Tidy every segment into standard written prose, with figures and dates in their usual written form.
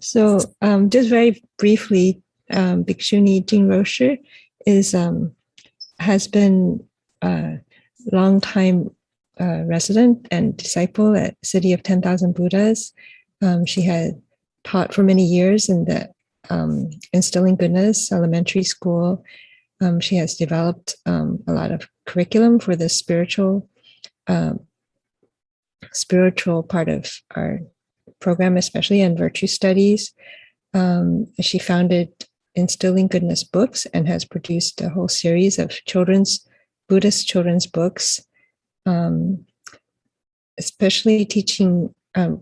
So just very briefly, Bhikshuni Jin Rou is has been a long-time resident and disciple at City of 10,000 Buddhas. She had taught for many years in the Instilling Goodness elementary school. She has developed a lot of curriculum for the spiritual part of our program, especially in virtue studies. She founded Instilling Goodness books and has produced a whole series of Buddhist children's books, especially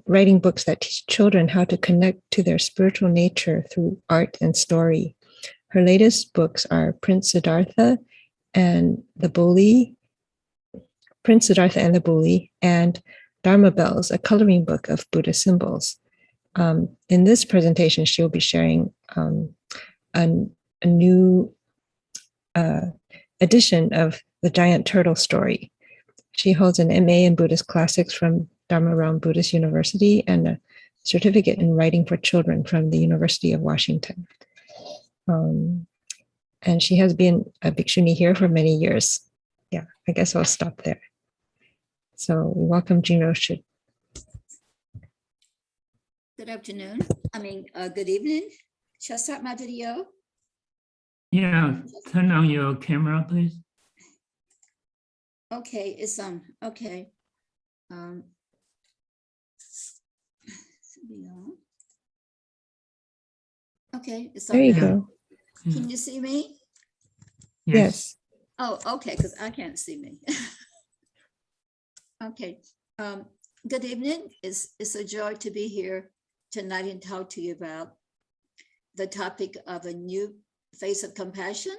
writing books that teach children how to connect to their spiritual nature through art and story. Her latest books are Prince Siddhartha and the Bully, and Dharma Bells, a coloring book of Buddha symbols. In this presentation, she will be sharing a new edition of The Giant Turtle Story. She holds an MA in Buddhist Classics from Dharma Realm Buddhist University and a certificate in writing for children from the University of Washington. And she has been a Bhikshuni here for many years. Yeah, I guess I'll stop there. So welcome, Jin Rou. Good afternoon. Good evening. Shall I start my video? Yeah, turn on your camera, please. Okay, it's on. Okay. Okay, it's on. There you now. go. Can you see me? Yes. Oh, okay, because I can't see me. Okay. Good evening. It's a joy to be here tonight and talk to you about the topic of a new face of compassion,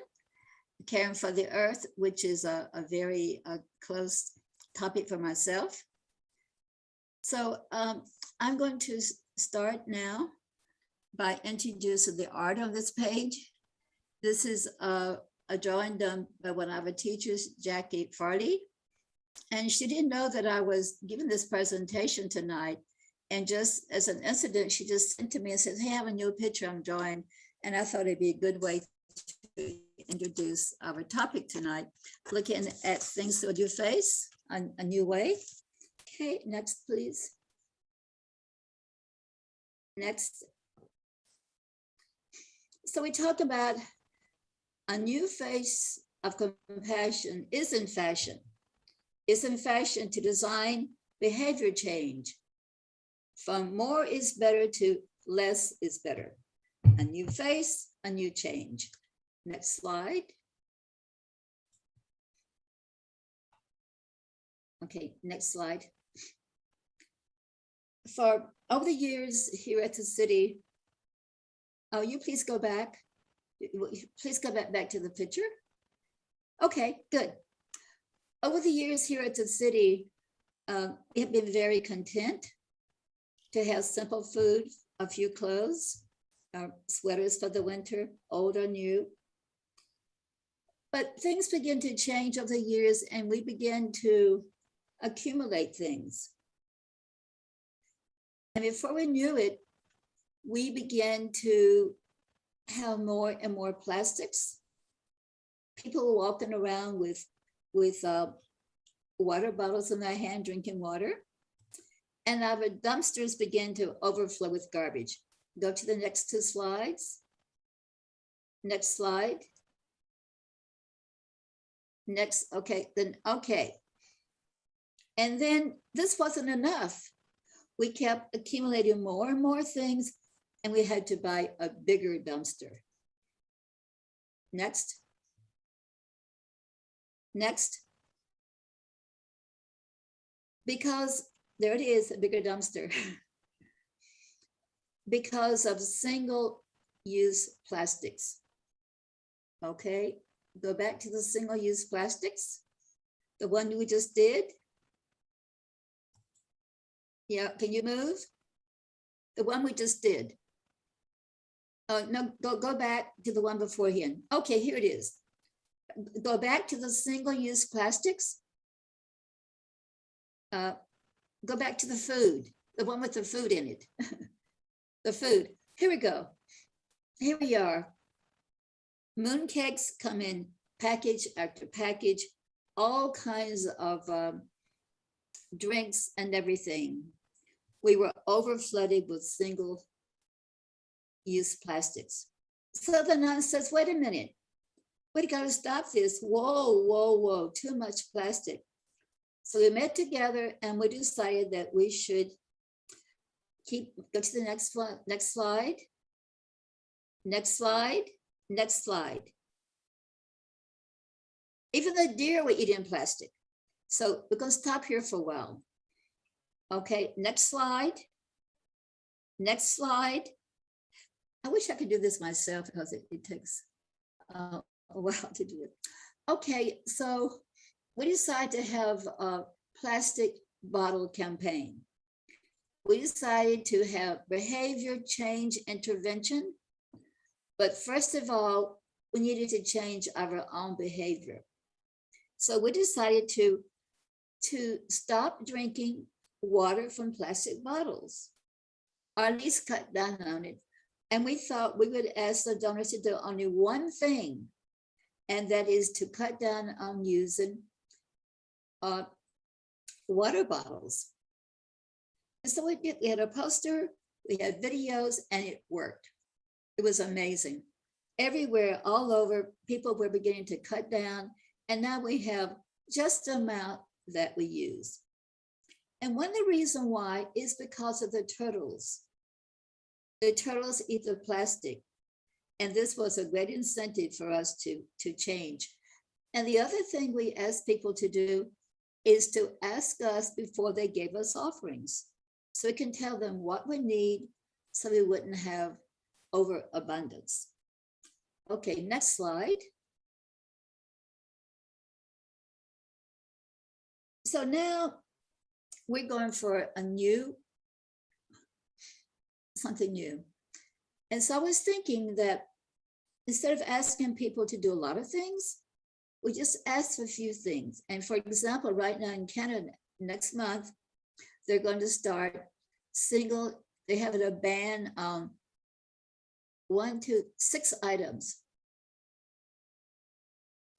caring for the earth, which is a very close topic for myself. So I'm going to start now by introducing the art on this page. This is a drawing done by one of our teachers, Jackie Farley. And she didn't know that I was giving this presentation tonight. And just as an incident, she just sent to me and said, hey, I have a new picture I'm drawing. And I thought it'd be a good way to introduce our topic tonight, looking at things through your face a new way. Okay, next, please. Next. So we talked about a new face of compassion is in fashion. It's in fashion to design behavior change from more is better to less is better. A new face, a new change. Next slide. Okay, next slide. For over the years here at the city, oh, you please go back. Please go back to the picture. Okay, good. Over the years here at the city, we have been very content to have simple food, a few clothes, sweaters for the winter, old or new. But things begin to change over the years and we begin to accumulate things. And before we knew it, we began to have more and more plastics. People walking around with water bottles in their hand, drinking water. And our dumpsters began to overflow with garbage. Go to the next two slides. Next slide. Next, okay, then, okay. And then this wasn't enough. We kept accumulating more and more things and we had to buy a bigger dumpster. Next. Next. Because there it is, a bigger dumpster. Because of single-use plastics. Okay, go back to the single-use plastics. The one we just did. Yeah, can you move? The one we just did. No, go back to the one beforehand. Okay, here it is. Go back to the single-use plastics. Go back to the food, the one with the food in it. The food. here we go. Here we are. Mooncakes come in package after package, all kinds of drinks and everything. We were over flooded with single-use plastics. So the nun says, wait a minute, we got to stop this. Whoa, whoa, whoa, too much plastic. So we met together and we decided that we should go to the next slide, next slide, next slide, next slide. Even the deer were eating plastic. So we're going to stop here for a while. Okay, next slide. Next slide. I wish I could do this myself because it takes a while to do it. Okay, so we decided to have a plastic bottle campaign. We decided to have behavior change intervention. But first of all, we needed to change our own behavior. So we decided to stop drinking water from plastic bottles, or at least cut down on it. And we thought we would ask the donors to do only one thing, and that is to cut down on using water bottles. And so we did. We had a poster, we had videos, and it worked. It was amazing. Everywhere, all over, people were beginning to cut down, and now we have just the amount that we use. And one of the reasons why is because of the turtles. The turtles eat the plastic, and this was a great incentive for us to change. And the other thing we asked people to do is to ask us before they gave us offerings, so we can tell them what we need so we wouldn't have overabundance. Okay, next slide. So now we're going for something new. And so I was thinking that instead of asking people to do a lot of things, we just ask for a few things. And for example, right now in Canada, next month, they're going to start they have a ban on 1 to 6 items.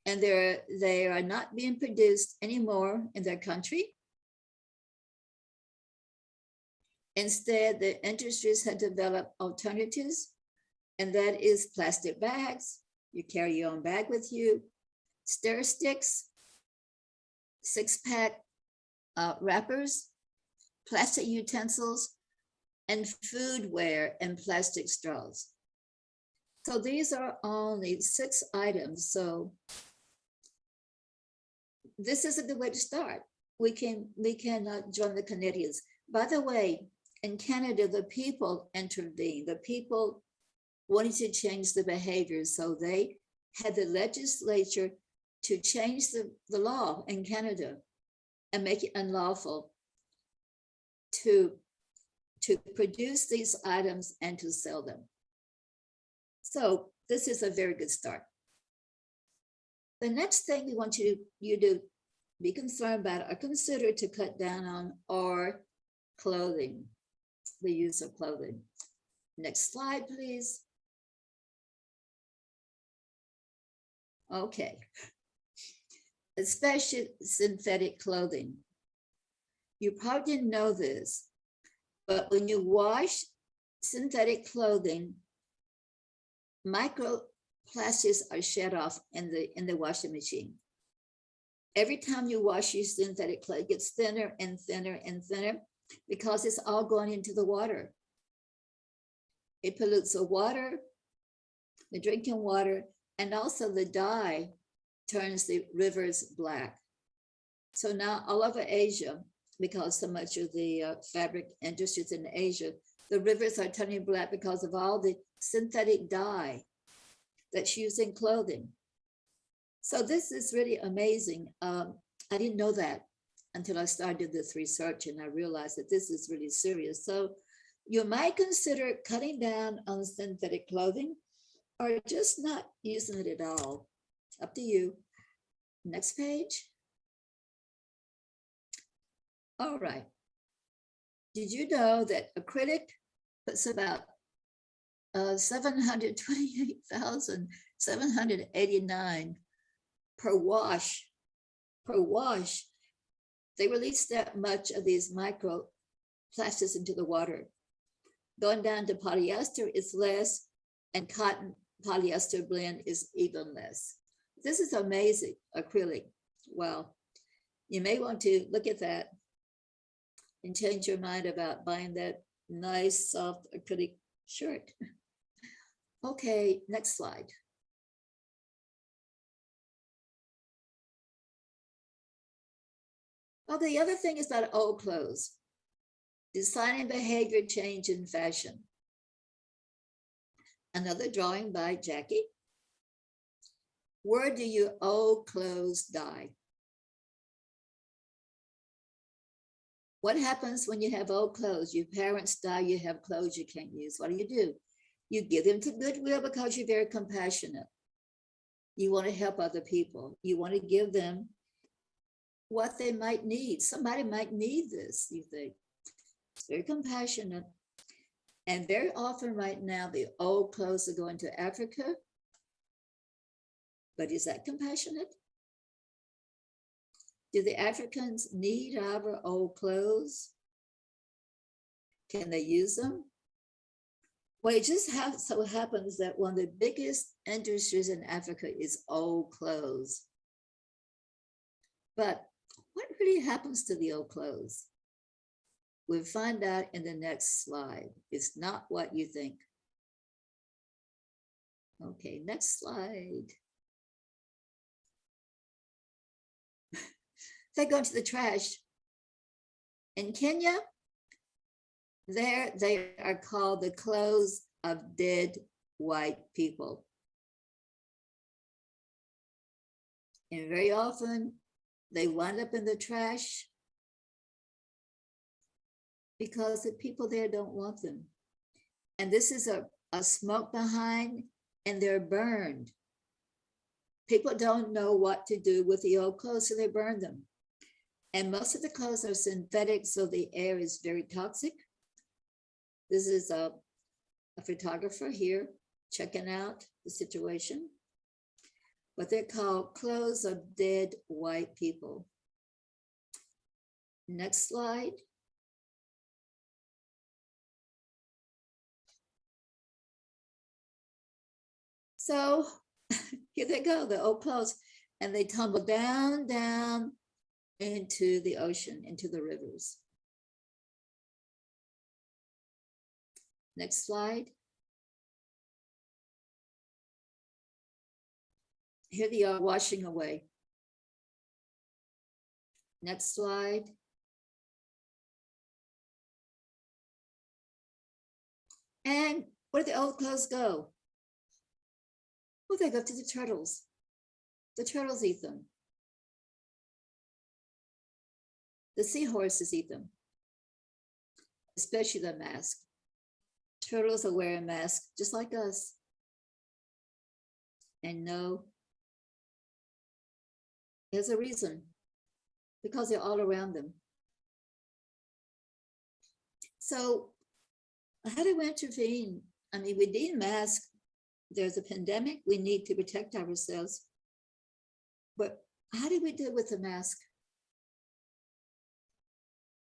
And they are not being produced anymore in their country. Instead, the industries have developed alternatives, and that is plastic bags. You carry your own bag with you, stir sticks, 6-pack wrappers, plastic utensils, and foodware and plastic straws. So these are only 6 items. So this is a good way to start. We can join the Canadians. By the way, in Canada, the people intervened. The people wanted to change the behavior, so they had the legislature to change the law in Canada and make it unlawful to produce these items and to sell them. So this is a very good start. The next thing we want you to be concerned about or consider to cut down on are clothing, the use of clothing. Next slide, please. Okay. Especially synthetic clothing. You probably didn't know this, but when you wash synthetic clothing, microplastics are shed off in the washing machine. Every time you wash your synthetic clothing, it gets thinner and thinner and thinner because it's all going into the water. It pollutes the water, the drinking water, and also the dye turns the rivers black. So now all over Asia, because so much of the fabric industries in Asia, the rivers are turning black because of all the synthetic dye that's used in clothing. So this is really amazing. I didn't know that until I started this research, and I realized that this is really serious. So you might consider cutting down on synthetic clothing or just not using it at all. Up to you. Next page. All right. Did you know that acrylic puts about 728,789 per wash. They release that much of these microplastics into the water. Going down to polyester is less, and cotton polyester blend is even less. This is amazing acrylic. Well, you may want to look at that and change your mind about buying that nice soft acrylic shirt. Okay, next slide. Oh, the other thing is about old clothes. Designing behavior change in fashion. Another drawing by Jackie. Where do your old clothes die? What happens when you have old clothes? Your parents die, you have clothes you can't use. What do? You give them to Goodwill because you're very compassionate. You want to help other people. You want to give them what they might need. Somebody might need this, you think. It's very compassionate. And very often right now, the old clothes are going to Africa. But is that compassionate? Do the Africans need our old clothes? Can they use them? Well, it just so happens that one of the biggest industries in Africa is old clothes. But what really happens to the old clothes? We'll find out in the next slide. It's not what you think. Okay, next slide. They go into the trash. In Kenya, there they are called the clothes of dead white people. And very often they wind up in the trash because the people there don't want them. And this is a smoke behind, and they're burned. People don't know what to do with the old clothes, so they burn them. And most of the clothes are synthetic, so the air is very toxic. This is a photographer here checking out the situation. But they're called clothes of dead white people. Next slide. So here they go, the old clothes, and they tumble down into the ocean, into the rivers. Next slide. Here they are washing away. Next slide. And where do the old clothes go? Well, they go to the turtles. The turtles eat them. The seahorses eat them, especially the mask. Turtles are wearing masks just like us. And no, there's a reason, because they're all around them. So how do we intervene? I mean, we need masks. There's a pandemic. We need to protect ourselves. But how do we deal with the mask?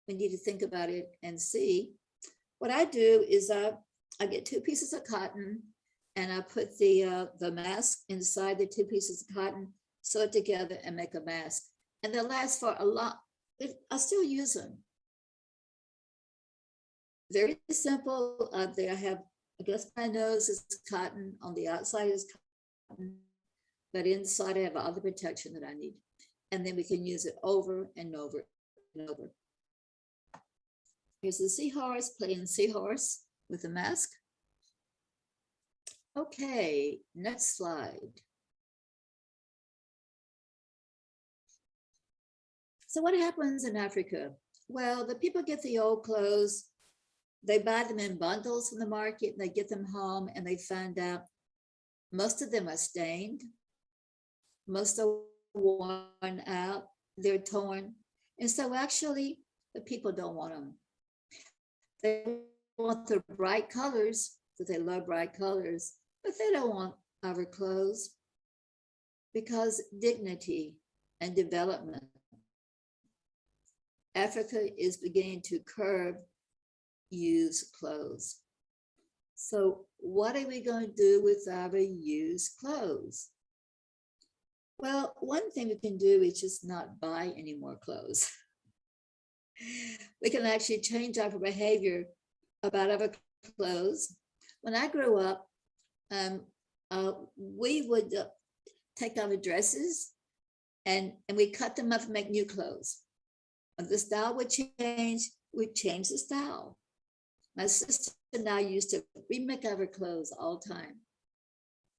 We need to think about it and see. What I do is I get 2 pieces of cotton, and I put the mask inside the 2 pieces of cotton, sew it together, and make a mask. And they'll last for a lot. I still use them. Very simple. There I have, I guess my nose is cotton, on the outside is cotton, but inside I have all the protection that I need. And then we can use it over and over and over. Here's the seahorse playing seahorse with a mask. Okay, next slide. So what happens in Africa? Well, the people get the old clothes. They buy them in bundles from the market, and they get them home, and they find out most of them are stained. Most are worn out. They're torn. And so actually, the people don't want them. They want the bright colors, because they love bright colors, but they don't want our clothes because dignity and development. Africa is beginning to curb used clothes. So what are we going to do with our used clothes? Well, one thing we can do is just not buy any more clothes. We can actually change our behavior about our clothes. When I grew up, we would take our dresses and we cut them up and make new clothes. When the style would change, we'd change the style. My sister and I used to remake our clothes all the time.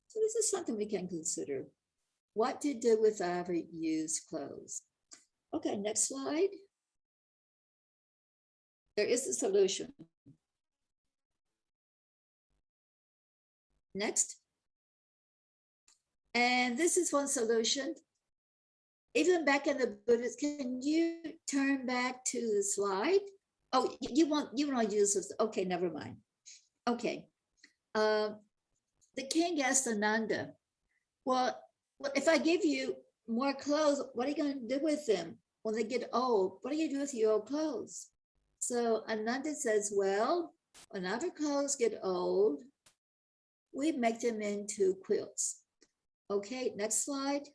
So this is something we can consider. What to do with our used clothes. Okay, next slide. There is a solution. Next. And this is one solution. Even back in the Buddhist, can you turn back to the slide? Oh, you want to use this? Okay, never mind. Okay. The king asked Ananda, well, if I give you more clothes, what are you going to do with them when they get old? What do you do with your old clothes? So Ananda says, well, when our clothes get old, we make them into quilts. Okay, next slide.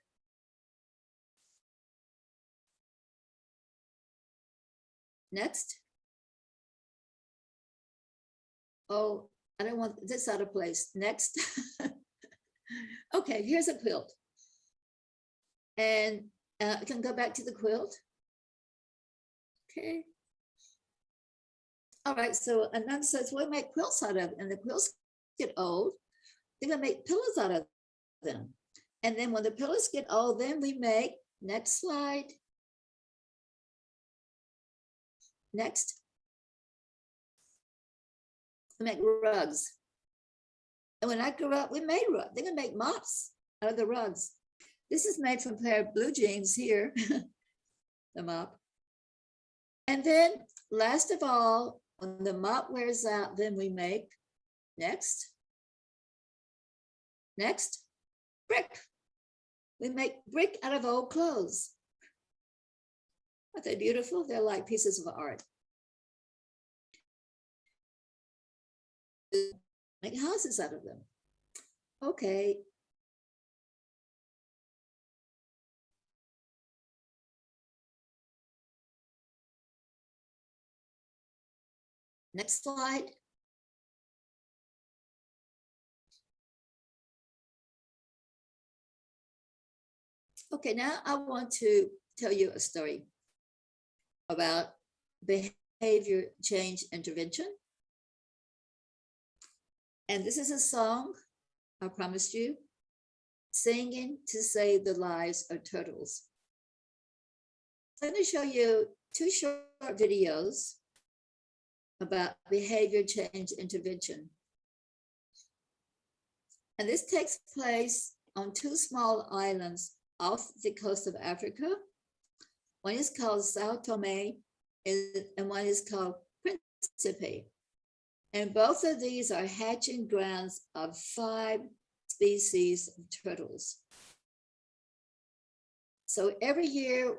Next. Oh, I don't want this out of place. Next. Okay, here's a quilt. And I can go back to the quilt. Okay. All right, so Ananda says, we'll make quilts out of it. And the quilts get old, they're gonna make pillows out of them. And then when the pillows get old, then we make, next slide. Next. We make rugs. And when I grew up, we made rugs. They're gonna make mops out of the rugs. This is made from a pair of blue jeans here, the mop. And then last of all, when the mop wears out, then we make, next, brick. We make brick out of old clothes. Aren't they beautiful? They're like pieces of art. Make houses out of them. Okay. Next slide. Okay, now I want to tell you a story about behavior change intervention. And this is a song, I promised you, singing to save the lives of turtles. So I'm going to show you 2 short videos about behavior change intervention. And this takes place on 2 small islands off the coast of Africa. One is called Sao Tome and one is called Principe. And both of these are hatching grounds of 5 species of turtles. So every year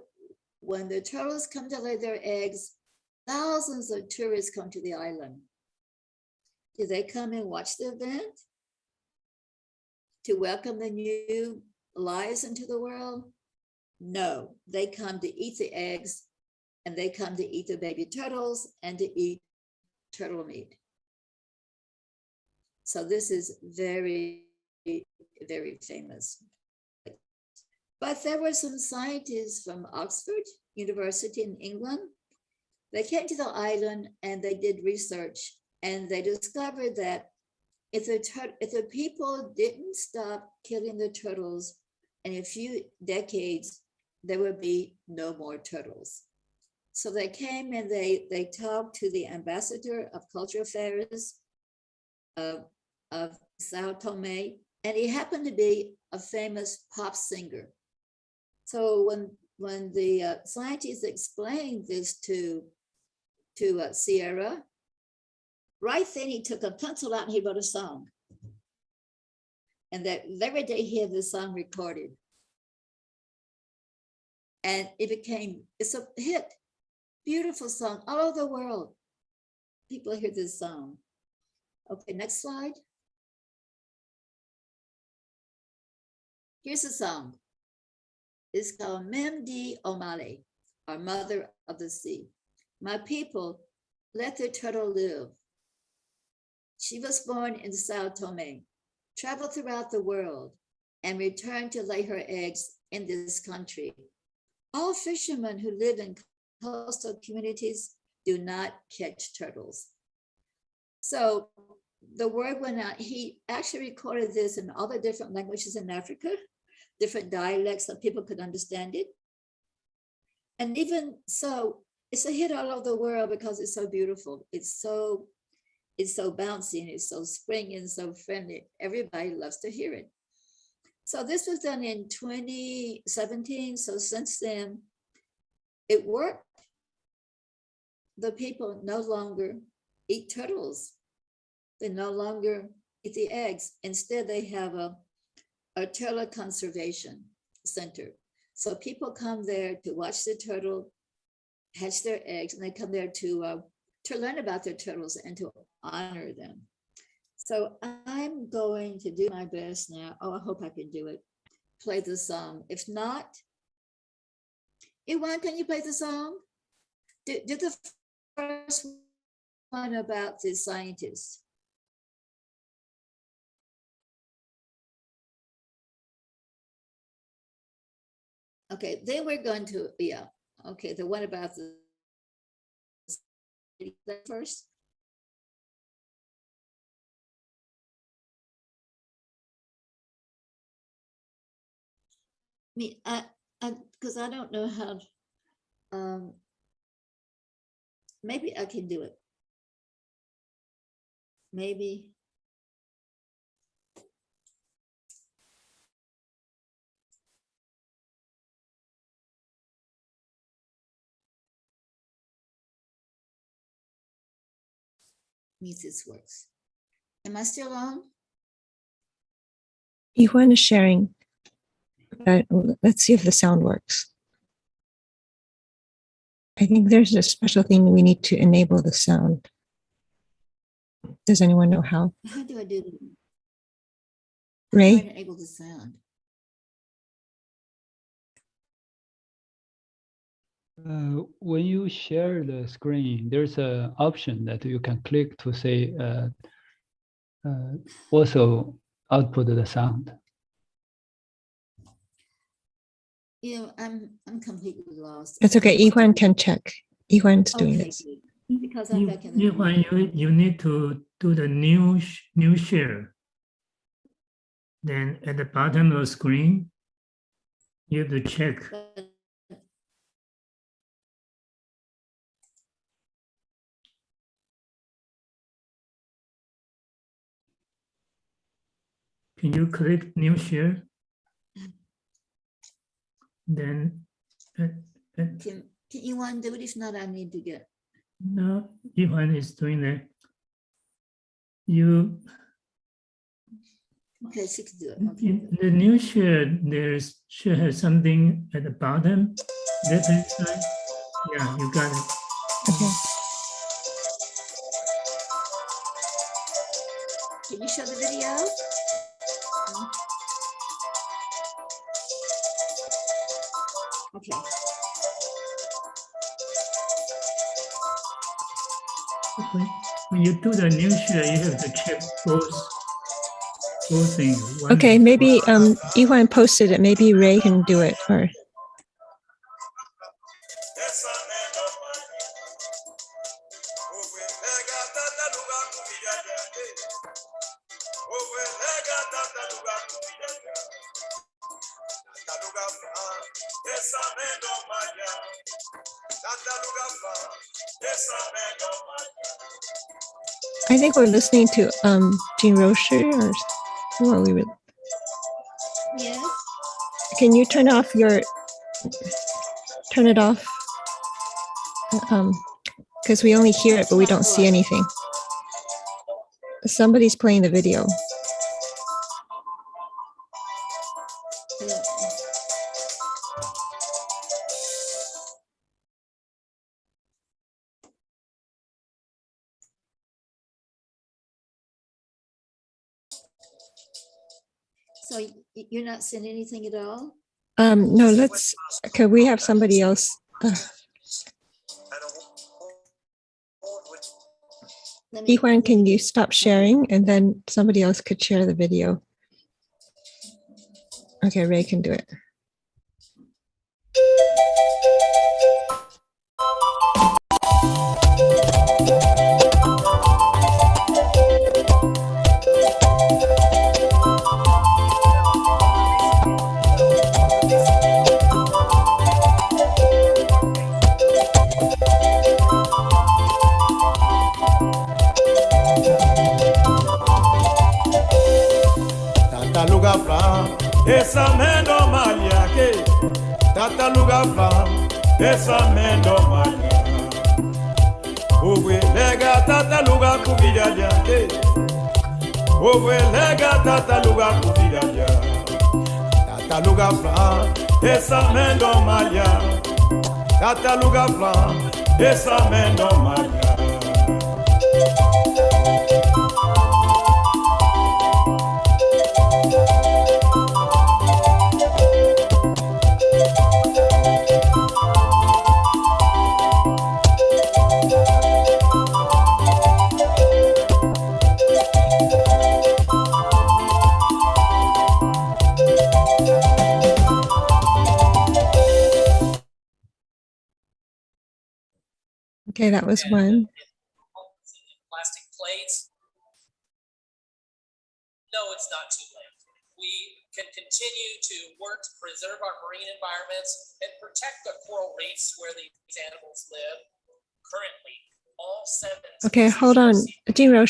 when the turtles come to lay their eggs, thousands of tourists come to the island. Do they come and watch the event? To welcome the new lives into the world? No, they come to eat the eggs and they come to eat the baby turtles and to eat turtle meat. So this is very, very famous. But there were some scientists from Oxford University in England. They came to the island and they did research and they discovered that if the people didn't stop killing the turtles, in a few decades, there would be no more turtles. So they came and they talked to the ambassador of cultural affairs of Sao Tome, and he happened to be a famous pop singer. So when the scientists explained this to Sierra, right then he took a pencil out and he wrote a song. And that very day he had this song recorded. And it's a hit, beautiful song all over the world. People hear this song. Okay, next slide. Here's the song. It's called Mem Di Omale, our mother of the sea. My people, let the turtle live. She was born in Sao Tome, traveled throughout the world, and returned to lay her eggs in this country. All fishermen who live in coastal communities do not catch turtles. So the word went out. He actually recorded this in all the different languages in Africa, different dialects so people could understand it. And even so, it's a hit all over the world because it's so beautiful. It's so bouncy and it's so springy and so friendly. Everybody loves to hear it. So this was done in 2017. So since then, it worked. The people no longer eat turtles. They no longer eat the eggs. Instead, they have a turtle conservation center. So people come there to watch the turtle hatch their eggs, and they come there to learn about their turtles and to honor them. So I'm going to do my best now. Oh, I hope I can do it. Play the song. If not, Iwan, can you play the song? Do the first one about the scientist. Okay, then we're going to, yeah. Okay, the one about the first. Me, because I don't know how. Maybe I can do it. Maybe. Means this works. Am I still on? Iwan is sharing. Let's see if the sound works. I think there's a special thing we need to enable the sound. Does anyone know how? How do I do that? Ray? How do I enable the sound? When you share the screen, there's an option that you can click to say also output the sound. You know, I'm completely lost. It's okay. Iwan can check. Iwan's doing Okay, this. good. Because I'm back in the Iwan, you need to do the new share. Then at the bottom of the screen, you have to check. Can you click new share? Then Can you want to do it? If not, I need to get. no, Iwan is doing that. You Okay, she can do it. Okay. in the new share, should have something at the bottom, left hand side. Yeah, you got it. Okay. Can you show the video? Okay. When you do the new share, you have to check both things. One Okay, is- maybe Iwan posted it. Maybe Ray can do it. Or I think we're listening to Jin Rou or who are we with? Yes. Can you turn it off? Because we only hear it, but we don't see anything. Somebody's playing the video. So you're not seeing anything at all? No, could we have somebody else? Yihuan, can you stop sharing and then somebody else could share the video? Okay, Ray can do it. Esa mendo malia ke tata luga flam esa mendo malia Owe lega tata luga kubidia ke Owe lega tata luga kubidia Tata luga flam esa mendo malia Tata luga flam esa mendo malia Okay, that was one. Plastic plates. No, it's not too late. We can continue to work to preserve our marine environments and protect the coral reefs where these animals live. Currently, all 7. Okay, hold on. Jin Rou,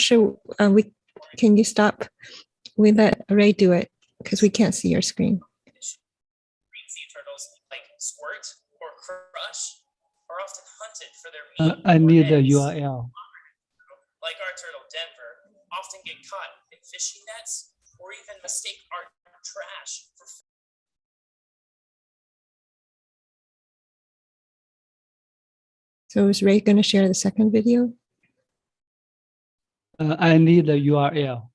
can you stop? We let Ray do it because we can't see your screen. Green sea turtles like squirt or crush are often hunted for their meat. I or need the eggs. URL. Like our turtle Denver, often get caught in fishing nets or even mistake our trash for food. So is Ray going to share the second video? I need the URL.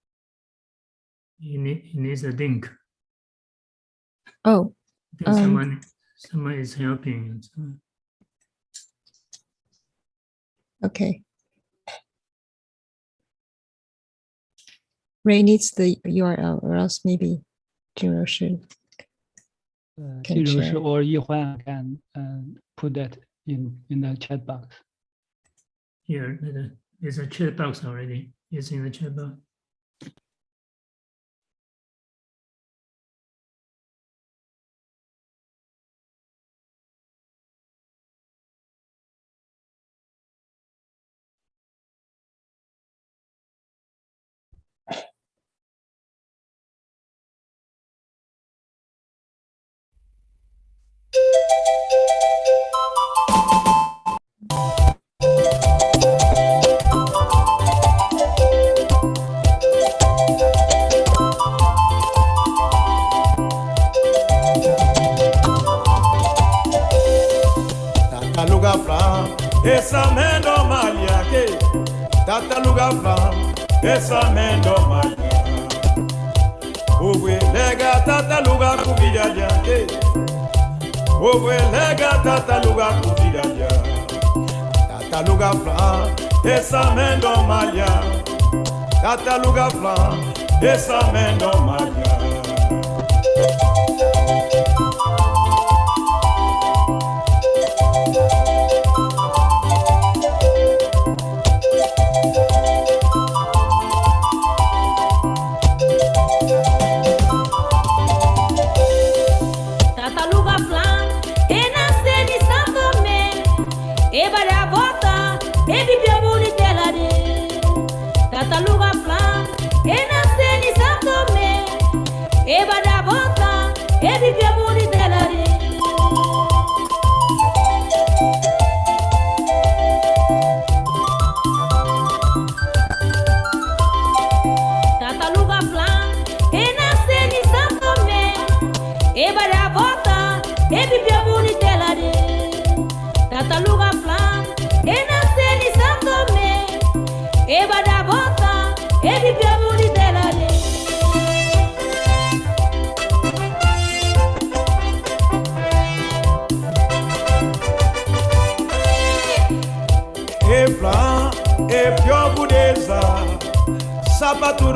He needs a link. Oh, I think someone is helping. okay. Ray needs the URL or else maybe Jin Rou should. Jin Rou share. or Yihuan can put that in the chat box. Here, there's a chat box already. It's in the chat box. Esa mendo malia ke tata luga flam esa mendo malia Owe lega tata luga kubidia ke Owe lega tata luga kubidia Tata luga flam esa mendo malia Tata luga flam esa mendo malia Tataluga flan, e nasce ni São Tomé, e bada volta,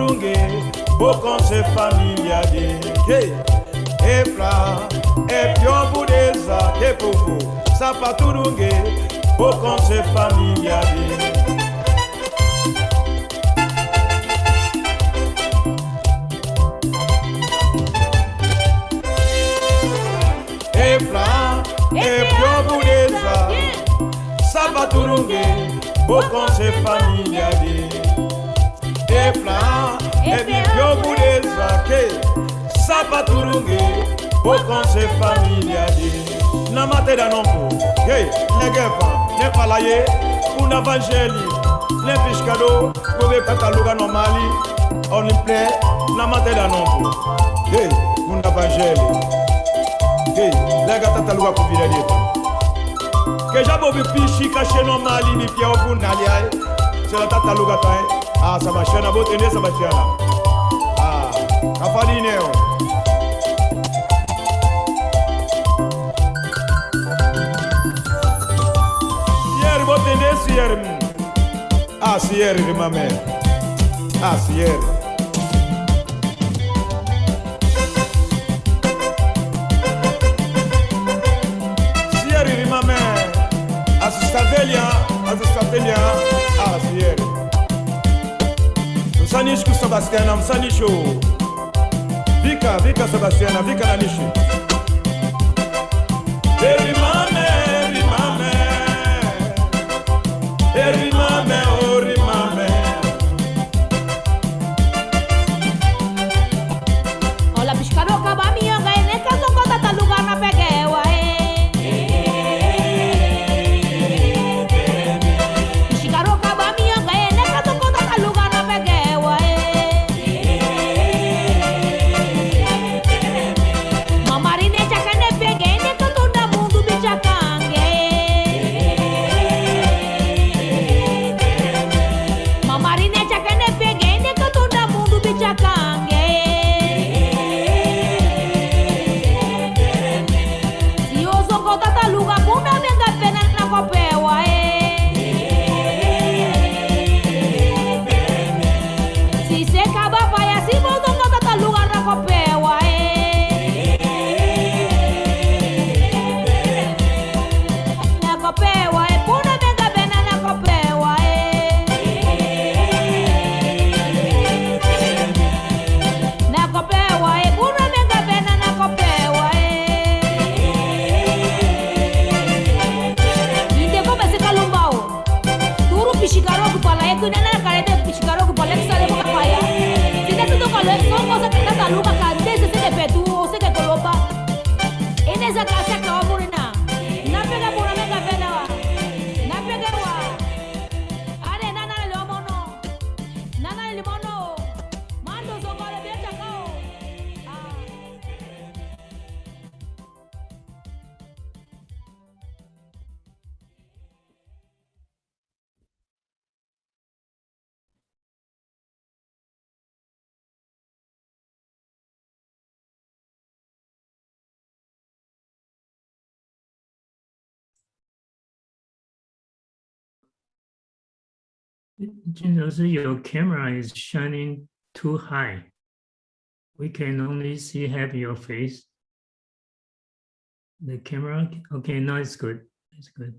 Sapaturunge, Boconse família de E pra, e pior pureza, que povo. Sapaturunge, Boconse família de E pra, e pior pureza, Sapaturunge, Boconse família de E pra, e pior pureza, que Sapaturunge, Boconse família de Na matéria não pô, negueva, ne falaye, evangelho, ne pescador, poder cataluga normali, on le plaît, na matéria não pô, evangelho, lega tataluga com virareta. Que já vou pichi caché normali, ni pia o bunali ai, se la tataluga tai, sa bachana bote nessa bachana, cafarineo. Sier de mamé. Sier. Sier de mamé. Assistavelha. Sier. Msanish ku Sebastiana, msanisho. Vika Sebastiana, vika na nishi. Rimame. Rimame, oh rimame. Olha, piscarou, acaba a minha ganha, nem que eu sou conta, tá lugar na pegueua, piscarou, acaba a minha ganha, nem que eu sou conta, tá lugar na pegueua, mamarinete, a cane peguei, nem que eu tô no mundo, bichacangue. Mamarinete, a cane peguei, nem que eu tô no mundo, bichacangue. Se eu sou conta, tá lugar, bunda, venga pena na copeua, se cê acaba, vai assim, vou sou conta, tá lugar na copeua, na copeua, bunda, venga pena na copeua, na copeua, bunda, venga pena na copeua, inde como esse calumbao, turu pichicaroco para aí, que nem na careta pichicaroco para aí, sai boca paia. Se der tudo calor, só coisa que tá luga, cadê se de petu, ou se que coloca. E nessa casa que eu morri na pega por a mega pena, na pega wa. Are nana limono, mando so para bem chacao. Jin Rou, your camera is shining too high. We can only see half your face. The camera, okay, now it's good. It's good.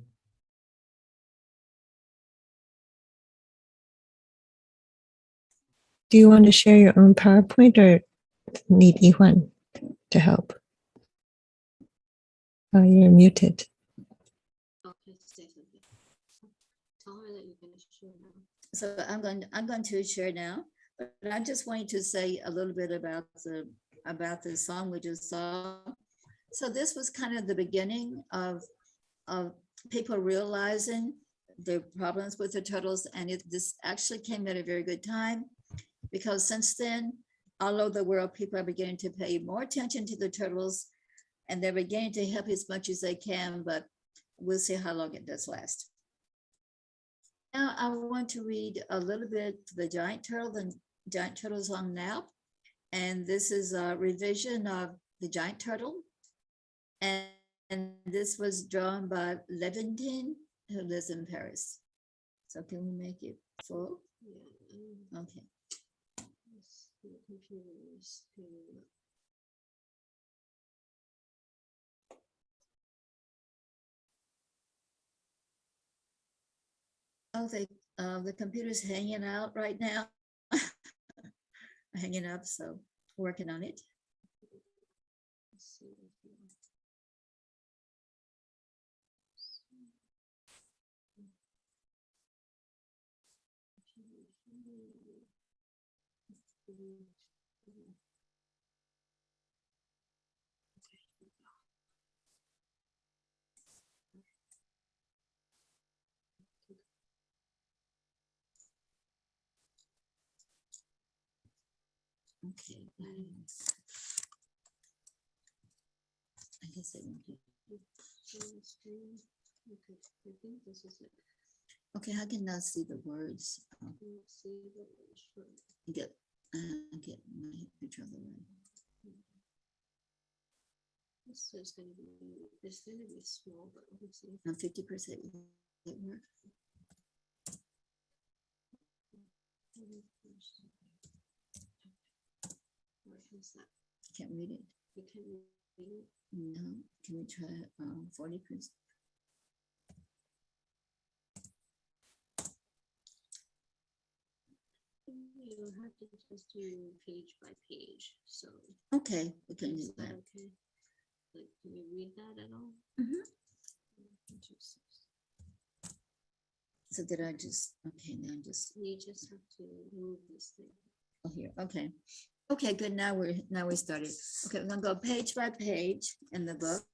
Do you want to share your own PowerPoint or need Yihuan to help? Oh, you're muted. Okay, tell her that you're going to share now. So I'm going to share now, but I just wanted to say a little bit about the song we just saw. So this was kind of the beginning of people realizing the problems with the turtles, and this actually came at a very good time, because since then, all over the world, people are beginning to pay more attention to the turtles, and they're beginning to help as much as they can, but we'll see how long it does last. Now I want to read a little bit the giant turtle song now, and this is a revision of the giant turtle, and this was drawn by Levantine, who lives in Paris. So can we make it full? Okay. Oh, the computer's hanging out right now. Hanging up, so working on it. Okay. I guess I want to. Okay, I cannot see the words. Get my picture of the word. This is going to be small, but we'll see. 50% it work. Can't read it. You can't read it? No. Can we try 40%? You have to just do page by page. So okay, we can do that. Okay. Like, can you read that at all? So did I just okay? Now you just have to move this thing. Oh, here. Okay. Okay, good. Now we started. Okay, we're gonna go page by page in the book.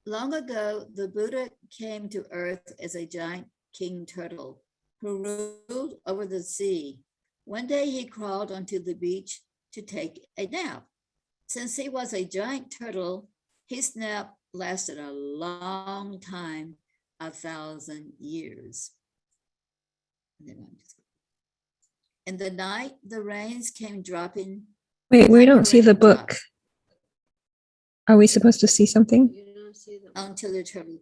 Long ago, the Buddha came to earth as a giant king turtle who ruled over the sea. One day he crawled onto the beach to take a nap. Since he was a giant turtle, his nap lasted a long time, 1,000 years. In the night, the rains came dropping. Wait, we don't see the book. Are we supposed to see something? You don't see the until the turtle.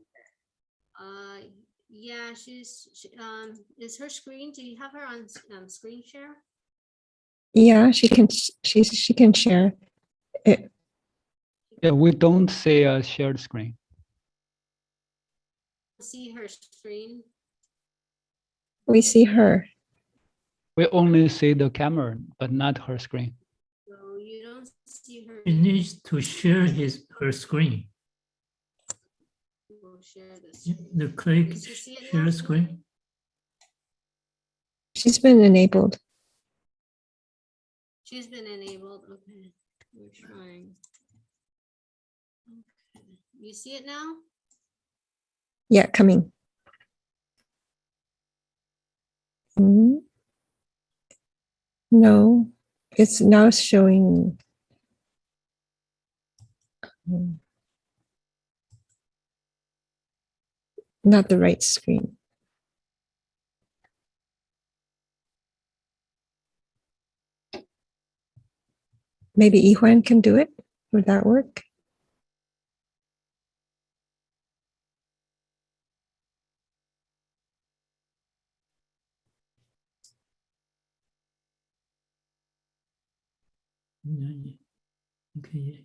Yeah, is her screen, do you have her on screen share? Yeah, she can share it. Yeah, we don't see a shared screen. See her screen? We see her. We only see the camera, but not her screen. So you don't see her. He needs to share her screen. We'll share this. The click Does she see it share now? screen. She's been enabled. She's been enabled. Okay, we're trying. Okay, you see it now? Yeah, coming. No, it's now showing. Not the right screen. Maybe Yihuan can do it. Would that work? Okay.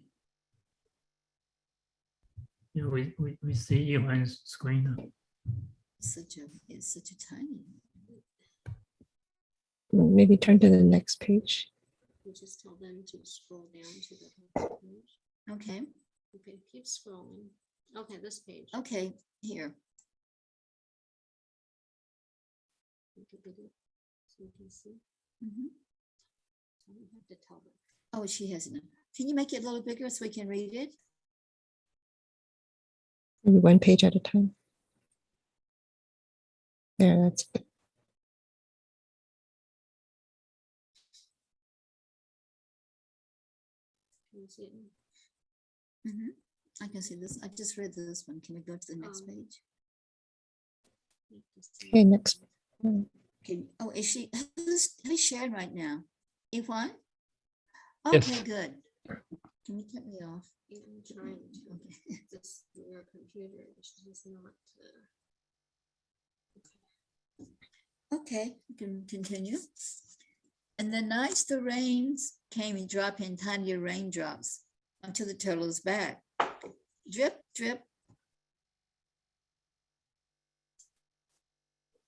Yeah, we see Yuan's screen now. It's such a tiny. Maybe turn to the next page. You just tell them to scroll down to the next page. Okay. Okay, keep scrolling. Okay, this page. Okay, here. You can get it so you can see. So you have to tell them. Oh, she has enough. Can you make it a little bigger so we can read it? Maybe one page at a time. There, that's good. Can you see it? I can see this. I just read this one. Can we go to the next page? You have to see Okay, it. next. Okay. Oh, is she who's sharing right now? Iwan? Yes. Okay, good. Can you cut me off? I'm trying to. Okay. This your computer is just not. Okay, we can continue. And the nights the rains came and dropping tiny raindrops onto the turtle's back. Drip, drip.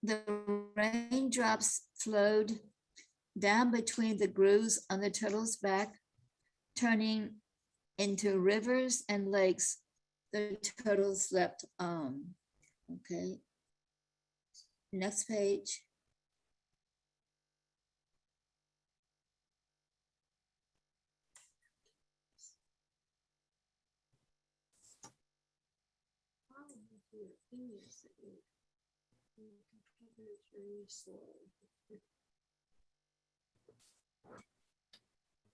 The raindrops flowed down between the grooves on the turtle's back, turning into rivers and lakes the turtle slept on. Okay. Next page.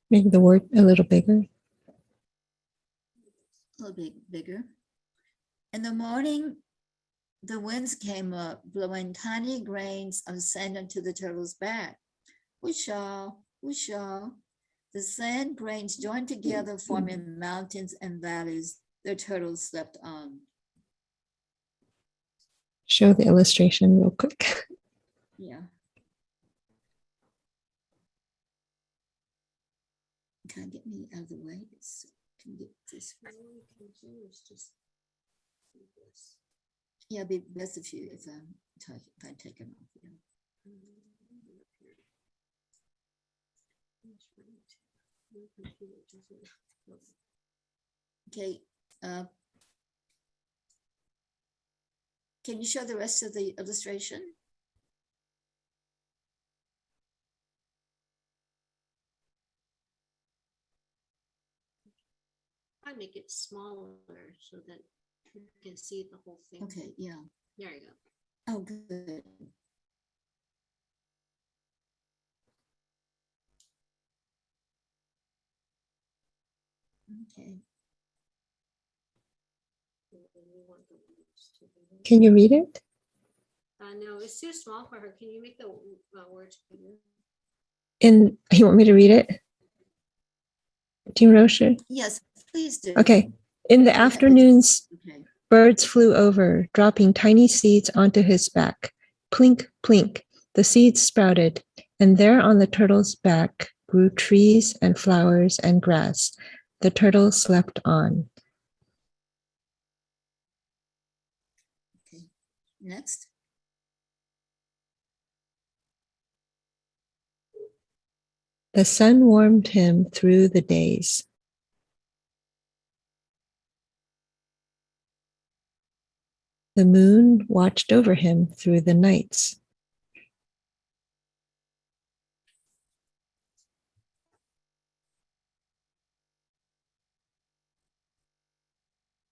Make the word a little bigger. A little bit bigger. In the morning, the winds came up, blowing tiny grains of sand onto the turtle's back. Whooshaw, whooshaw. The sand grains joined together, forming mountains and valleys the turtle slept on. Show the illustration real quick. Yeah. Can get me out of the way? So I can get this. Yeah, it'd be best if you if I take them off. Yeah. Okay. Can you show the rest of the illustration? I make it smaller so that you can see the whole thing. Okay, yeah. There you go. Oh, good. Okay. Can you read it? No, it's too small for her. Can you make the words bigger? You want me to read it? Jin Rou? Yes, please do. Okay. In the afternoons, Okay. birds flew over, dropping tiny seeds onto his back. Plink, plink, the seeds sprouted, and there on the turtle's back grew trees and flowers and grass. The turtle slept on. Okay. Next. The sun warmed him through the days. The moon watched over him through the nights.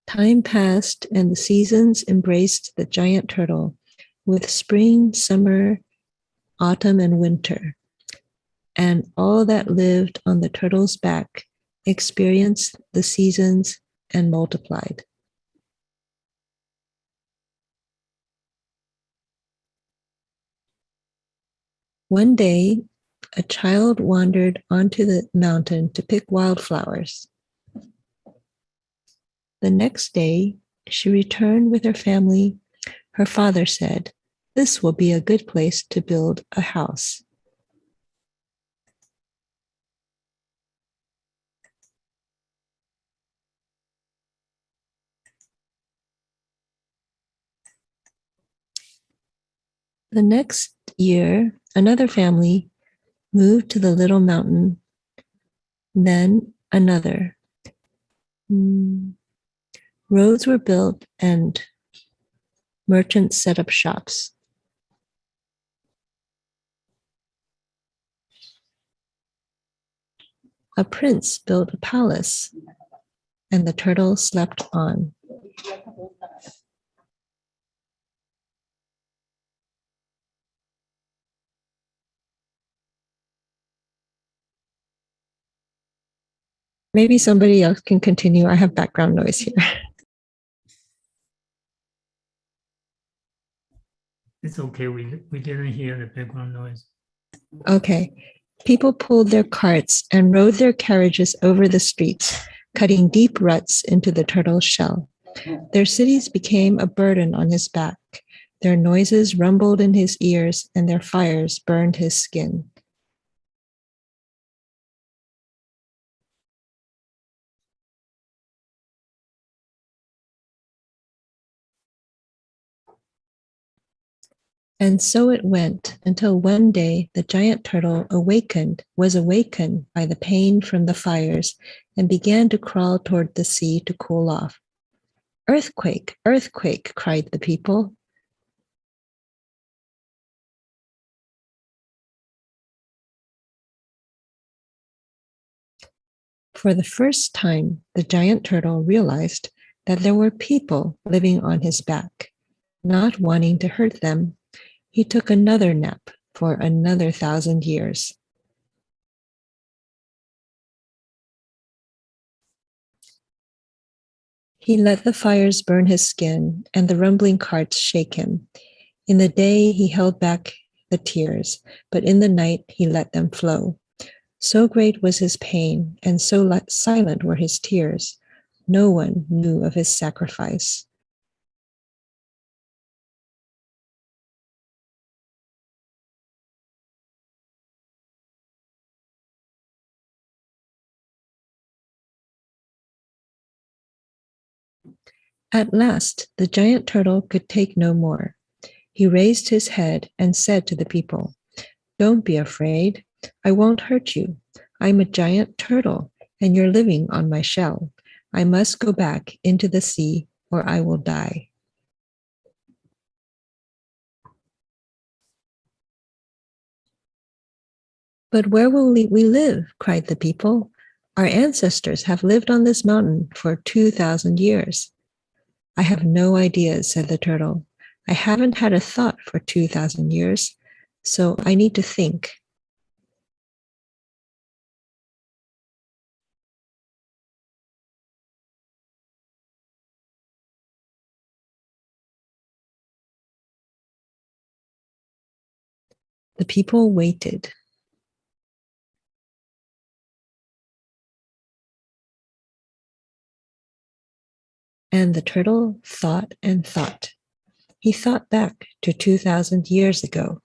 Time passed and the seasons embraced the giant turtle with spring, summer, autumn, and winter. And all that lived on the turtle's back experienced the seasons and multiplied. One day, a child wandered onto the mountain to pick wildflowers. The next day, she returned with her family. Her father said, "This will be a good place to build a house." The next year, another family moved to the little mountain, then another. Roads were built and merchants set up shops. A prince built a palace, and the turtle slept on. Maybe somebody else can continue. I have background noise here. It's okay. We didn't hear the background noise. Okay. People pulled their carts and rode their carriages over the streets, cutting deep ruts into the turtle's shell. Their cities became a burden on his back. Their noises rumbled in his ears, and their fires burned his skin. And so it went until one day the giant turtle was awakened by the pain from the fires and began to crawl toward the sea to cool off. Earthquake, earthquake, cried the people. For the first time, the giant turtle realized that there were people living on his back. Not wanting to hurt them, he took another nap for another 1,000 years. He let the fires burn his skin and the rumbling carts shake him. In the day, he held back the tears, but in the night, he let them flow. So great was his pain, and so silent were his tears. No one knew of his sacrifice. At last, the giant turtle could take no more. He raised his head and said to the people, "Don't be afraid. I won't hurt you. I'm a giant turtle, and you're living on my shell. I must go back into the sea, or I will die." "But where will we live?" cried the people. "Our ancestors have lived on this mountain for 2,000 years. "I have no idea," said the turtle. "I haven't had a thought for 2,000 years, so I need to think." The people waited. And the turtle thought and thought. He thought back to 2,000 years ago.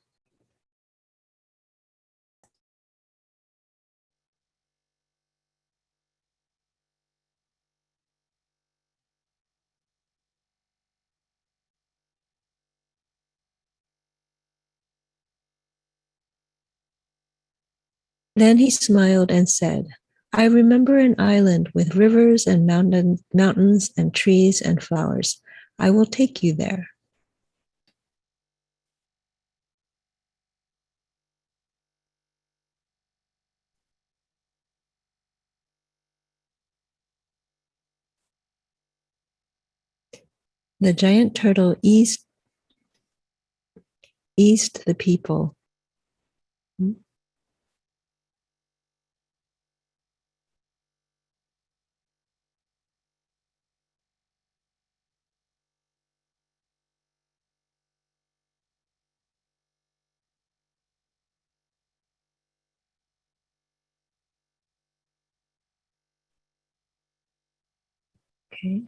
Then he smiled and said, "I remember an island with rivers and mountains and trees and flowers. I will take you there." The giant turtle eased the people. Okay.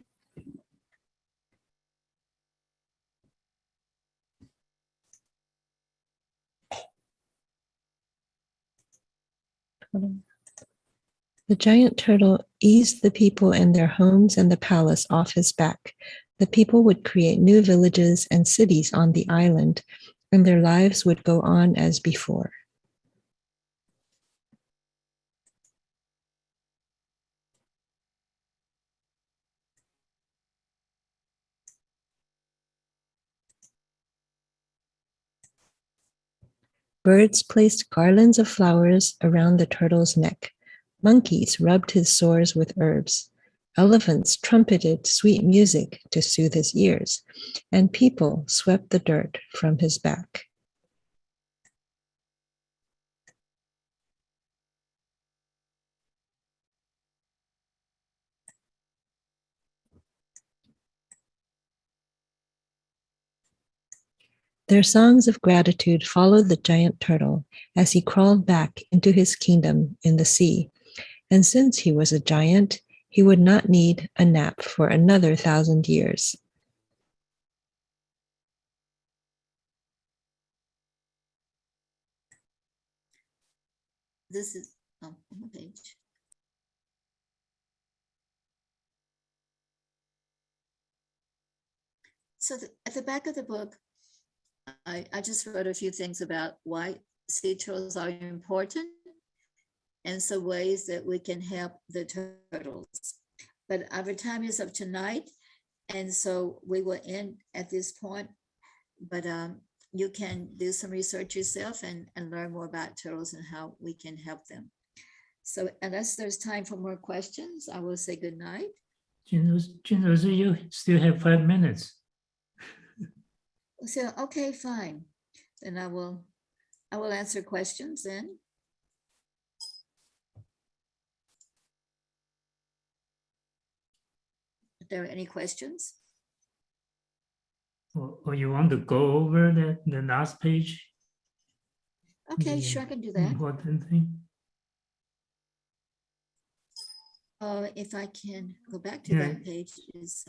The giant turtle eased the people and their homes and the palace off his back. The people would create new villages and cities on the island, and their lives would go on as before. Birds placed garlands of flowers around the turtle's neck. Monkeys rubbed his sores with herbs. Elephants trumpeted sweet music to soothe his ears, and people swept the dirt from his back. Their songs of gratitude followed the giant turtle as he crawled back into his kingdom in the sea. And since he was a giant, he would not need a nap for another 1,000 years. this is on the page. So at the back of the book, I just wrote a few things about why sea turtles are important and some ways that we can help the turtles. But our time is up tonight, and so we will end at this point. But you can do some research yourself and learn more about turtles and how we can help them. So unless there's time for more questions, I will say good night. Jin Rou, you still have 5 minutes. So, okay, fine. Then I will answer questions then. If there are any questions? Or you want to go over the last page? Okay, The sure, I can do that. important thing. If I can go back to Yeah. that page is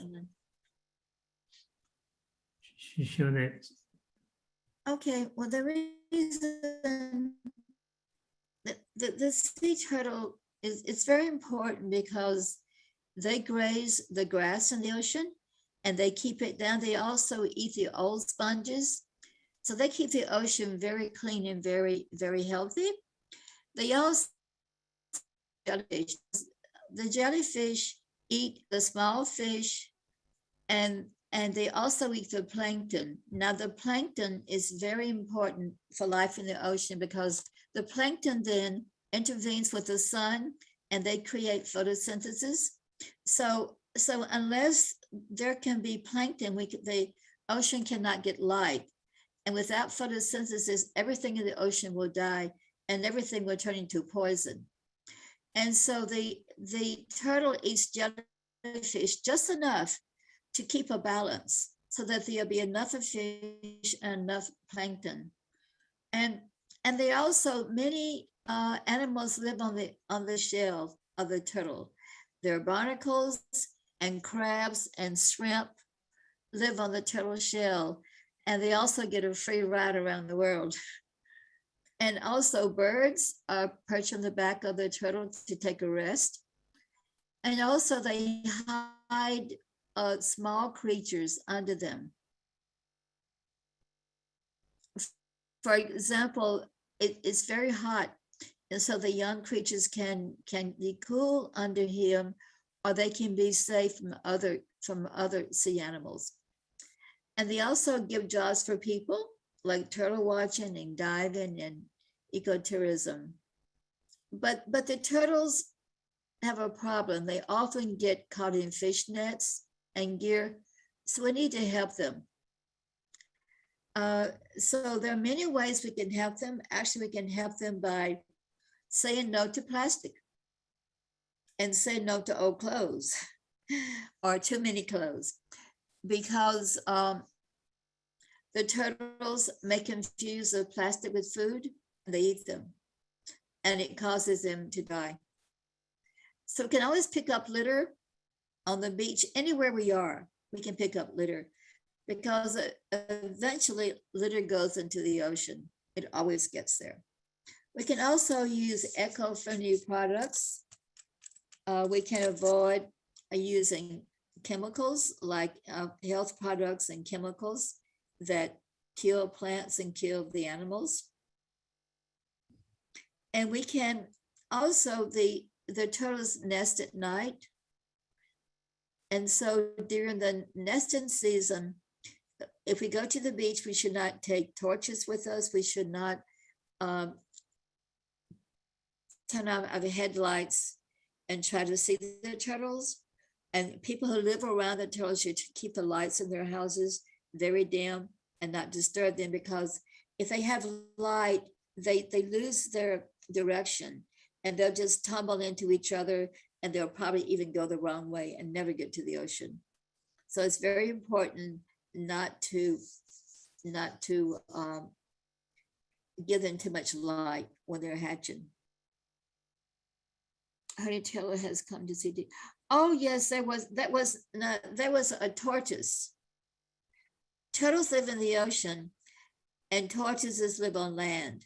Show that. okay. Well, the reason the sea turtle is it's very important because they graze the grass in the ocean and they keep it down. They also eat the old sponges. So they keep the ocean very clean and very, very healthy. They also, the jellyfish eat the small fish and they also eat the plankton. Now the plankton is very important for life in the ocean because the plankton then intervenes with the sun and they create photosynthesis. So unless there can be plankton, the ocean cannot get light. And without photosynthesis, everything in the ocean will die and everything will turn into poison. And so the turtle eats jellyfish just enough to keep a balance so that there'll be enough of fish and enough plankton. And they also, many animals live on the shell of the turtle. There are barnacles and crabs and shrimp live on the turtle shell. And they also get a free ride around the world. And also birds perch on the back of the turtle to take a rest. And also they hide small creatures under them. For example, it's very hot. And so the young creatures can be cool under him, or they can be safe from other sea animals. And they also give jobs for people like turtle watching and diving and ecotourism. But the turtles have a problem. They often get caught in fish nets and gear. So we need to help them. So there are many ways we can help them. Actually, we can help them by saying no to plastic and say no to old clothes or too many clothes. Because the turtles may confuse the plastic with food and they eat them and it causes them to die. So we can always pick up litter on the beach. Anywhere we are, we can pick up litter because eventually litter goes into the ocean. It always gets there. We can also use eco-friendly products. We can avoid using chemicals like health products and chemicals that kill plants and kill the animals. And we can also, the turtles nest at night. And so during the nesting season, if we go to the beach, we should not take torches with us. We should not turn on our headlights and try to see the turtles. And people who live around the turtles should keep the lights in their houses very dim and not disturb them, because if they have light, they lose their direction and they'll just tumble into each other and they'll probably even go the wrong way and never get to the ocean. So it's very important not to give them too much light when they're hatching. Honey Taylor has come to see. Oh yes, there was a tortoise. Turtles live in the ocean and tortoises live on land.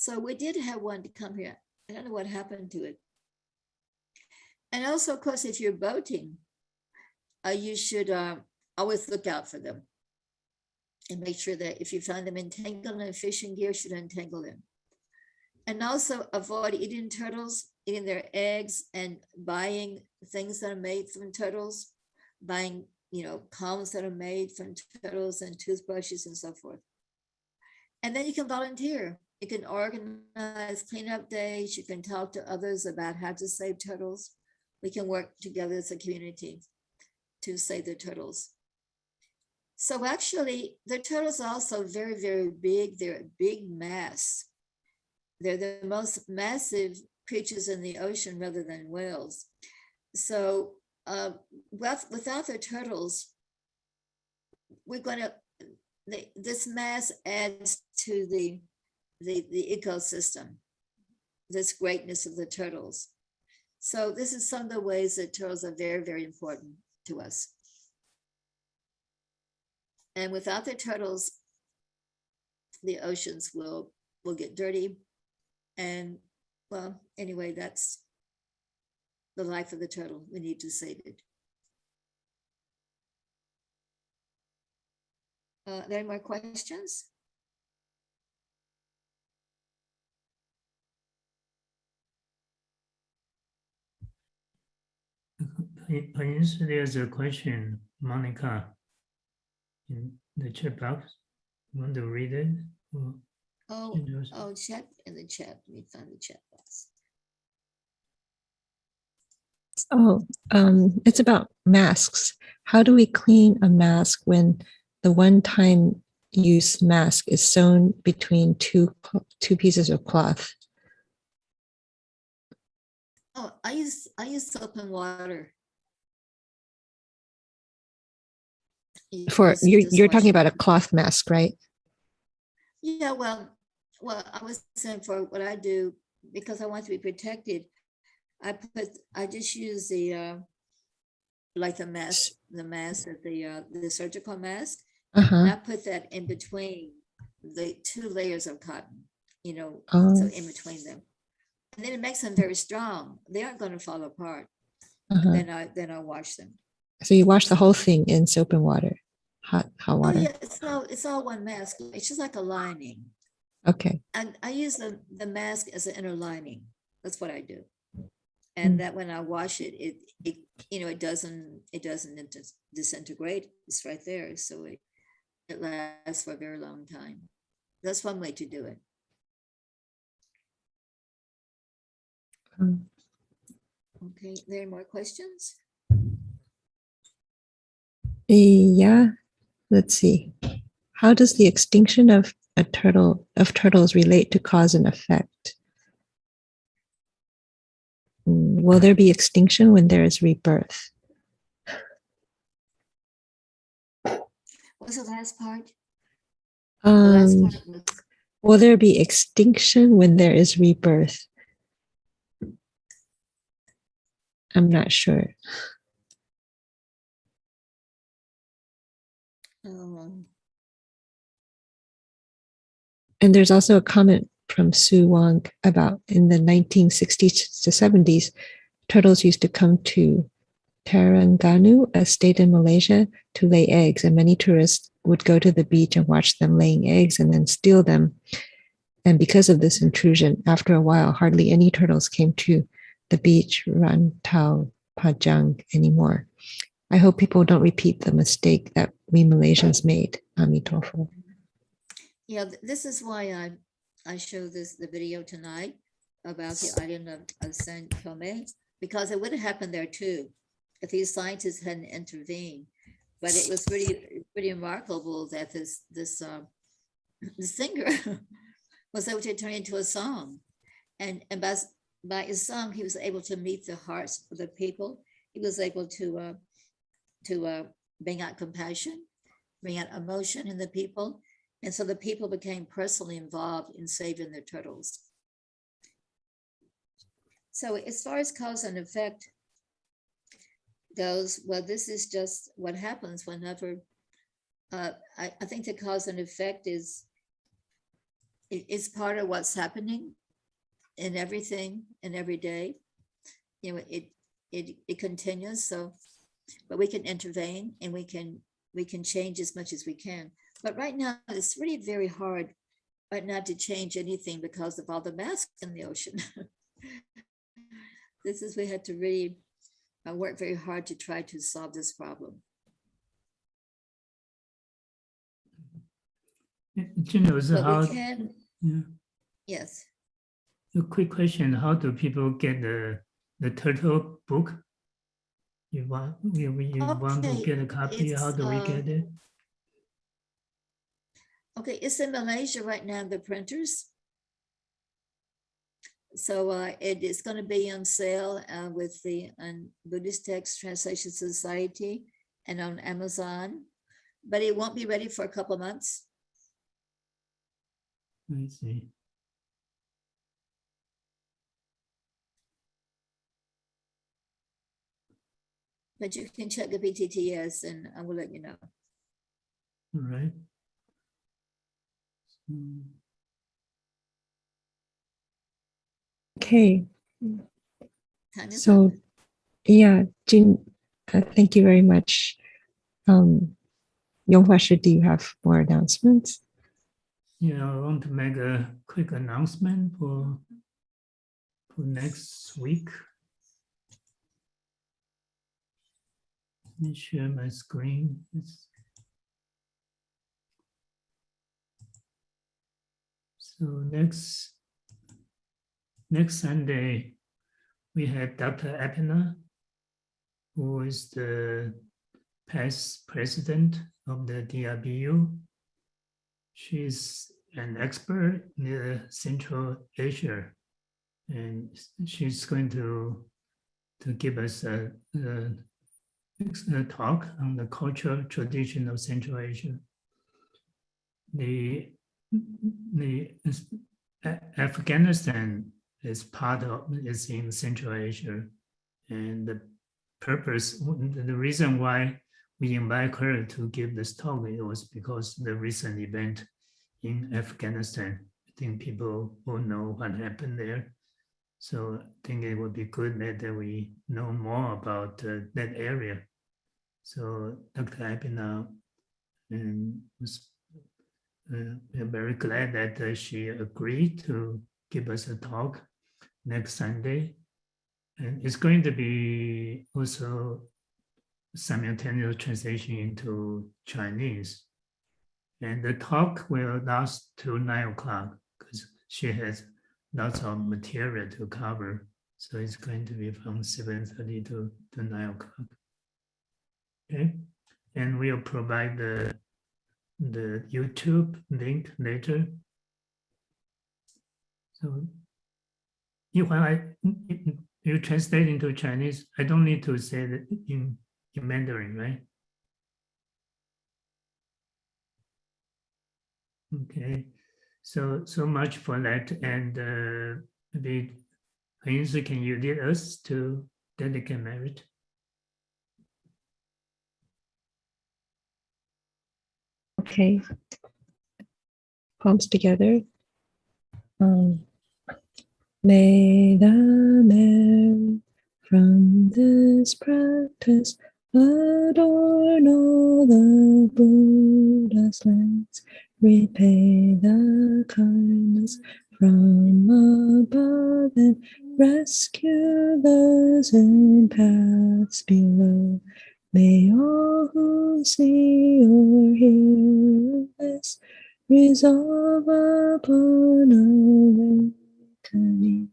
So we did have one to come here. I don't know what happened to it. And also, of course, if you're boating, you should always look out for them and make sure that if you find them entangled in fishing gear, you should untangle them. And also avoid eating turtles, eating their eggs, and buying things that are made from turtles, buying, combs that are made from turtles and toothbrushes and so forth. And then you can volunteer. You can organize cleanup days. You can talk to others about how to save turtles. We can work together as a community to save the turtles. So actually, the turtles are also very, very big. They're a big mass. They're the most massive creatures in the ocean rather than whales. So without the turtles, this mass adds to the ecosystem, this greatness of the turtles. So this is some of the ways that turtles are very, very important to us. And without the turtles, the oceans will get dirty. And well, anyway, that's the life of the turtle. We need to save it. Are there any more questions? There's a question, Monica, in the chat box. You want to read it? Chat in the chat. Let me find the chat box. It's about masks. How do we clean a mask when the one-time use mask is sewn between two pieces of cloth? Oh, I use soap and water. You're talking about a cloth mask, right? Yeah, well, I was saying for what I do, because I want to be protected, I just use the mask, the surgical mask. And I put that in between the two layers of cotton, so in between them. And then it makes them very strong. They aren't going to fall apart. Then I wash them. So you wash the whole thing in soap and water, hot water. Oh yeah, it's all one mask. It's just like a lining. Okay. And I use the mask as an inner lining. That's what I do. And that when I wash it, it doesn't disintegrate. It's right there, so it lasts for a very long time. That's one way to do it. Okay, there are more questions? Yeah, let's see. How does the extinction of turtles relate to cause and effect? Will there be extinction when there is rebirth? What's the last part? Will there be extinction when there is rebirth? I'm not sure. And there's also a comment from Sue Wong about in the 1960s to 70s, turtles used to come to Terengganu, a state in Malaysia, to lay eggs, and many tourists would go to the beach and watch them laying eggs and then steal them. And because of this intrusion, after a while, hardly any turtles came to the beach Rantau Pajang anymore. I hope people don't repeat the mistake that we Malaysians made. Amitofo. Yeah, this is why I show the video tonight about the island of San Tome, because it would have happened there too if these scientists hadn't intervened. But it was pretty remarkable that this singer was able to turn into a song, and by his song he was able to meet the hearts of the people. He was able to bring out compassion, bring out emotion in the people. And so the people became personally involved in saving the turtles. So as far as cause and effect goes, well, this is just what happens whenever, I think the cause and effect is it's part of what's happening in everything and every day. You know, it continues. So, but we can intervene and we can change as much as we can. But right now, it's really very hard right now to change anything because of all the masks in the ocean. We had to really work very hard to try to solve this problem. Jin Rou, But how? we can, Yeah. yes. A quick question: how do people get the turtle book? You want to get a copy? How do we get it? Okay, it's in Malaysia right now, the printers. So it is going to be on sale with the Buddhist Text Translation Society and on Amazon, but it won't be ready for a couple of months. I see. But you can check the BTTS and I will let you know. All right. Okay. Time is So, up. yeah, Jin, thank you very much. Yonghua, do you have more announcements? Yeah, I want to make a quick announcement for next week. Let me share my screen. So next Sunday, we have Dr. Epina, who is the past president of the DRBU. She's an expert in the Central Asia, and she's going to give us a talk on the cultural tradition of Central Asia. The Afghanistan is in Central Asia, and the reason why we invite her to give this talk was because the recent event in Afghanistan. I think people will know what happened there. So I think it would be good that we know more about that area. So Dr. Epina was we're very glad that she agreed to give us a talk next Sunday. And it's going to be also simultaneous translation into Chinese. And the talk will last till 9 o'clock because she has lots of material to cover. So it's going to be from 7:30 to 9 o'clock. Okay. And we'll provide the YouTube link later. So you translate into Chinese, I don't need to say that in Mandarin, right? Okay, so much for that. And maybe Yinzi, can you lead us to delicate merit? Okay. Palms together. May the merit from this practice adorn all the Buddha's lands, repay the kindness from above, and rescue those in paths below. May all who see or hear this resolve upon awakening,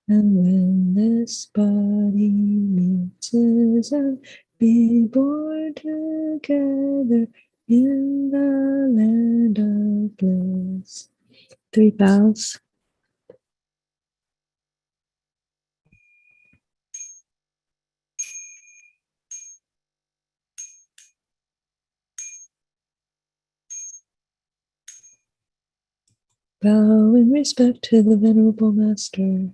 and when this body meets his end, be born together in the land of bliss. 3 bows. Bow in respect to the Venerable Master.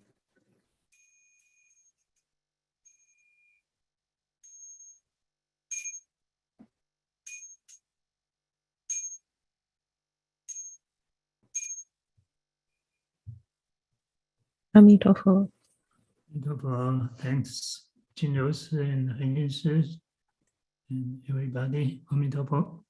阿弥陀佛。阿弥陀佛 Thanks, Jin Rou and 恒运师 and everybody. 阿弥陀佛。